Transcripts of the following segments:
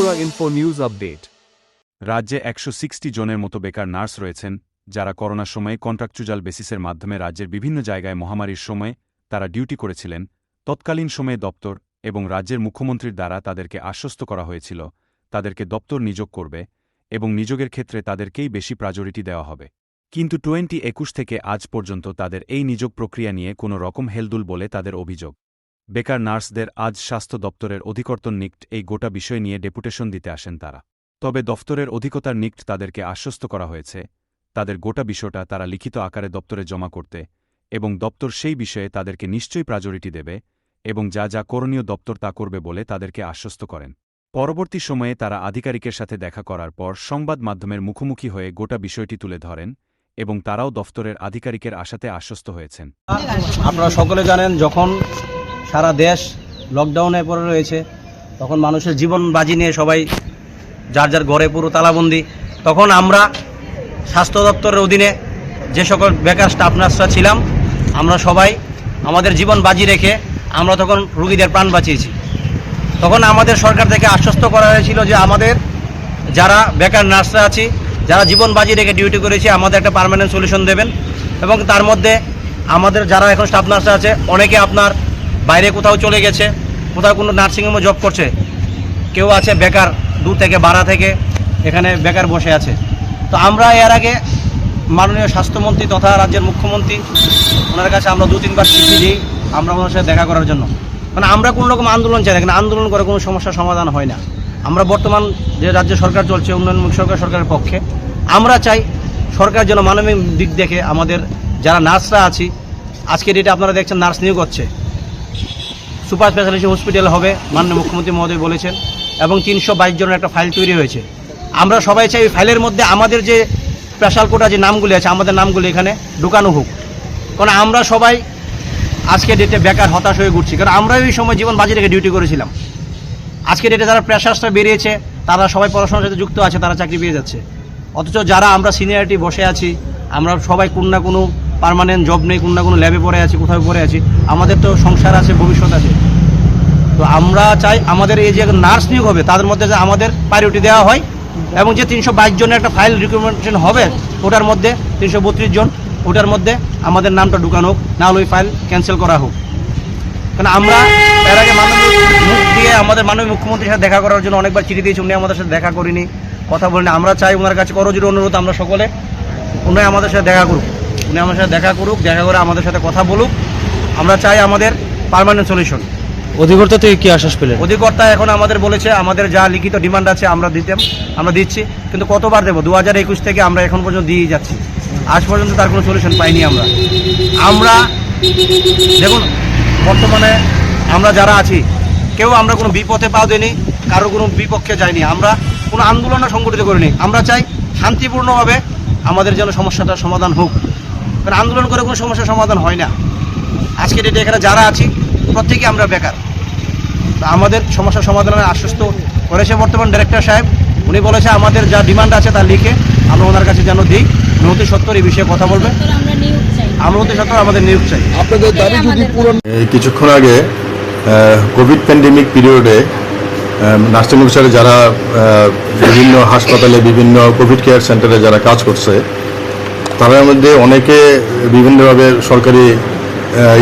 Bangla Info News Update. রাজ্যে 160 জনের মতো বেকার নার্স রয়েছেন, যারা করোনার সময়ে কন্ট্রাকচুয়াল বেসিসের মাধ্যমে রাজ্যের বিভিন্ন জায়গায় মহামারীর সময় তারা ডিউটি করেছিলেন। তৎকালীন সময়ে দপ্তর এবং রাজ্যের মুখ্যমন্ত্রীর দ্বারা তাদেরকে আশ্বস্ত করা হয়েছিল তাদেরকে দপ্তর নিয়োগ করবে এবং নিয়োগের ক্ষেত্রে তাদেরকেই বেশি প্রায়োরিটি দেওয়া হবে। কিন্তু 2021 থেকে আজ পর্যন্ত তাদের এই নিয়োগ প্রক্রিয়া নিয়ে কোনো রকম হেলদুল বলে তাদের অভিযোগ। বেকার নার্সদের আজ স্বাস্থ্য দপ্তরের অধিকর্তার নিকট এই গোটা বিষয় নিয়ে ডেপুটেশন দিতে আসেন তারা। তবে দফতরের অধিকর্তার নিকট তাদেরকে আশ্বস্ত করা হয়েছে তাদের গোটা বিষয়টা তারা লিখিত আকারে দপ্তরে জমা করতে এবং দপ্তর সেই বিষয়ে তাদেরকে নিশ্চয়ই প্রায়োরিটি দেবে এবং যা যা করণীয় দপ্তর তা করবে বলে তাদেরকে আশ্বস্ত করেন। পরবর্তী সময়ে তারা আধিকারিকের সাথে দেখা করার পর সংবাদ মাধ্যমের মুখোমুখি হয়ে গোটা বিষয়টি তুলে ধরেন এবং তারাও দফতরের আধিকারিকের আশাতে আশ্বস্ত হয়েছেন। আপনারা সকলে জানেন, যখন সারা দেশ লকডাউনে পড়ে রয়েছে, তখন মানুষের জীবন বাজি নিয়ে সবাই যার যার ঘরে পুরো তালাবন্দি, তখন আমরা স্বাস্থ্য দপ্তরের অধীনে যে সকল বেকার স্টাফ নার্সরা ছিলাম, আমরা সবাই আমাদের জীবন বাজি রেখে আমরা তখন রোগীদের প্রাণ বাঁচিয়েছি। তখন আমাদের সরকার থেকে আশ্বস্ত করা হয়েছিল যে আমাদের যারা বেকার নার্সরা আছি, যারা জীবন বাজি রেখে ডিউটি করেছি, আমাদের একটা পার্মানেন্ট সলিউশন দেবেন। এবং তার মধ্যে আমাদের যারা এখন স্টাফ নার্সরা আছে, অনেকে আপনার বাইরে কোথাও চলে গেছে, কোথাও কোনো নার্সিংহোমে জব করছে, কেউ আছে বেকার, দূর থেকে ভাড়া থেকে এখানে বেকার বসে আছে। তো আমরা এর আগে মাননীয় স্বাস্থ্যমন্ত্রী তথা রাজ্যের মুখ্যমন্ত্রী ওনার কাছে আমরা 2-3 বার চিঠি দিই আমরা ওনার সাথে দেখা করার জন্য। মানে আমরা কোনো রকম আন্দোলন চাই না, কিন্তু আন্দোলন করে কোনো সমস্যার সমাধান হয় না। আমরা বর্তমান যে রাজ্য সরকার চলছে উন্নয়নমুখী সরকারের পক্ষে, আমরা চাই সরকার যেন মানবিক দিক দেখে আমাদের যারা নার্সরা আছি, আজকে ডেটে আপনারা দেখছেন নার্স নিয়োগ হচ্ছে, সুপার স্পেশালিটি হসপিটাল হবে মাননীয় মুখ্যমন্ত্রী মহোদয় বলেছেন, এবং 322 জনের একটা ফাইল তৈরি হয়েছে। আমরা সবাই চাই ওই ফাইলের মধ্যে আমাদের যে স্পেশাল কোটা যে নামগুলি আছে, আমাদের নামগুলি এখানে ঢুকানো হোক। কারণ আমরা সবাই আজকে ডেটে বেকার হতাশ হয়ে ঘুরছি, কারণ আমরা ওই সময় জীবন বাজি রেখে ডিউটি করেছিলাম। আজকে ডেটে যারা প্রেশারসটা বেরিয়েছে, তারা সবাই পড়াশোনার সাথে যুক্ত আছে, তারা চাকরি পেয়ে যাচ্ছে। অথচ যারা আমরা সিনিয়রিটি বসে আছি, আমরা সবাই কোনো না কোনো পার্মানেন্ট জব নেই, কোনো না কোনো ল্যাবে পড়ে আছি, কোথাও পড়ে আছি, আমাদের তো সংসার আছে, ভবিষ্যৎ আছে। তো আমরা চাই আমাদের এই যে নার্স নিয়োগ হবে তাদের মধ্যে যে আমাদের প্রায়োরিটি দেওয়া হয়, এবং যে 322 জনের একটা ফাইল রিকমেন্ডেশন হবে, ওটার মধ্যে 332 জন, ওটার মধ্যে আমাদের নামটা ঢুকানো হোক, না হলে ওই ফাইল ক্যান্সেল করা হোক। কারণ আমরা এর আগে মুখ দিয়ে আমাদের মাননীয় মুখ্যমন্ত্রীর সাথে দেখা করার জন্য অনেকবার চিঠি দিয়েছি, উনি আমাদের সাথে দেখা করিনি, কথা বলিনি। আমরা চাই ওনার কাছে করজোড়ে অনুরোধ, আমরা সকলে উনি আমাদের সাথে দেখা করুক, উনি আমাদের সাথে দেখা করুক, দেখা করে আমাদের সাথে কথা বলুক। আমরা চাই আমাদের পার্মানেন্ট সলিউশন। অধিকর্তা থেকে কি আশ্বাস পেলেন? অধিকর্তা এখন আমাদের বলেছে আমাদের যা লিখিত ডিমান্ড আছে আমরা দিচ্ছি, কিন্তু কতবার দেবো? 2021 থেকে আমরা এখন পর্যন্ত দিয়েই যাচ্ছি, আজ পর্যন্ত তার কোনো সলিউশন পাইনি। আমরা দেখুন, বর্তমানে আমরা যারা আছি কেউ আমরা কোনো বিপথে পা দিইনি, কারো কোনো বিপক্ষে যাইনি, আমরা কোনো আন্দোলনও সংগঠিত করিনি। আমরা চাই শান্তিপূর্ণভাবে আমাদের যেন সমস্যাটার সমাধান হোক, কারণ আন্দোলন করে কোনো সমস্যার সমাধান হয় না। আজকে ডেটে এখানে যারা আছি প্রত্যেকে আমরা বেকার। আমাদের সমস্যার সমাধানের আশ্বস্ত করেছে বর্তমান ডাইরেক্টর সাহেব। উনি বলেছে আমাদের যা ডিমান্ড আছে তা লিখে আমরা ওনার কাছে যেন দিই, অতি সত্তর এই বিষয়ে কথা বলবে, আমরা অতি সত্তর আমাদের নিয়োগ চাই। আপনাদের দাবি যদি পূরণ। কিছুক্ষণ আগে কোভিড প্যান্ডেমিক পিরিয়ডে নার্সিং অফিসারে যারা বিভিন্ন হাসপাতালে, বিভিন্ন কোভিড কেয়ার সেন্টারে যারা কাজ করছে, তাদের মধ্যে অনেকে বিভিন্নভাবে সরকারি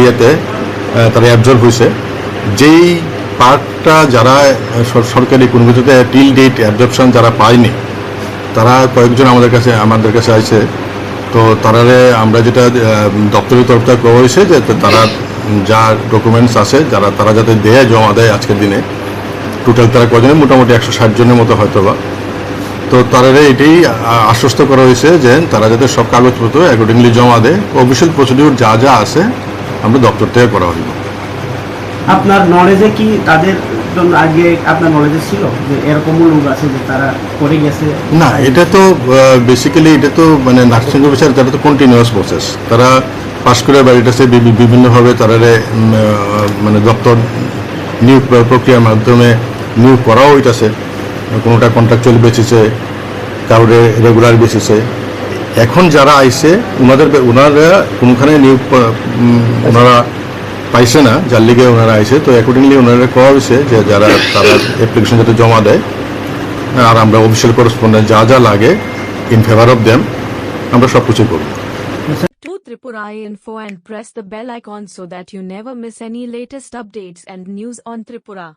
ইয়েতে তারা অ্যাবজর্ব হয়েছে। যেই পার্টটা যারা সরকারি কোনো কিছুতে টিল ডেট অ্যাবজর্পশন যারা পায়নি, তারা কয়েকজন আমাদের কাছে আসছে। তো তারারে আমরা যেটা দপ্তরের তরফ থেকে করা হয়েছে যে তারা যা ডকুমেন্টস আছে তারা যাতে জমা দেয় আজকের দিনে। টোটাল তারা কজনে মোটামুটি 160 জনের মতো হয়তো বা। তো তারারে এটাই আশ্বস্ত করা হয়েছে যে তারা যাতে সব কাগজপত্র অ্যাকর্ডিংলি জমা দেয়। অফিসিয়াল প্রসিডিউর যা যা আছে আমরা দপ্তর থেকে করা হইব। আপনার নলেজে কি তাদের জন্য আগে আপনার নলেজে ছিল যে এরকম লোক আছে যে তারা করে গেছে? না, এটা তো বেসিক্যালি এটা তো মানে নার্সিং অফিসার যারা তো কন্টিনিউয়াস প্রসেস, তারা পাশ করে বাড়িটাছে বিভিন্নভাবে তারারে মানে দপ্তর নিয়োগ প্রক্রিয়ার মাধ্যমে নিয়োগ করাও হইতেছে। কোনোটা কন্ট্রাকচুয়াল বেসিসে, কাউরে রেগুলার বেসিসে। এখন যারা আইছে ওনারা কোনোখানে নিয়োগ ওনারা পাইছে না, যার লিগে ওনারা আইছে। তো অ্যাকর্ডিংলি ওনারা করা হয়েছে যে তারা অ্যাপ্লিকেশন যাতে জমা দেয় আর আমরা অফিসিয়াল করেসপন্ডেন্ট যা যা লাগে ইন ফেভার অফ দেম আমরা সব কিছুই করবো। To Tripura Info and press the bell icon so that you never miss any latest updates and news on Tripura.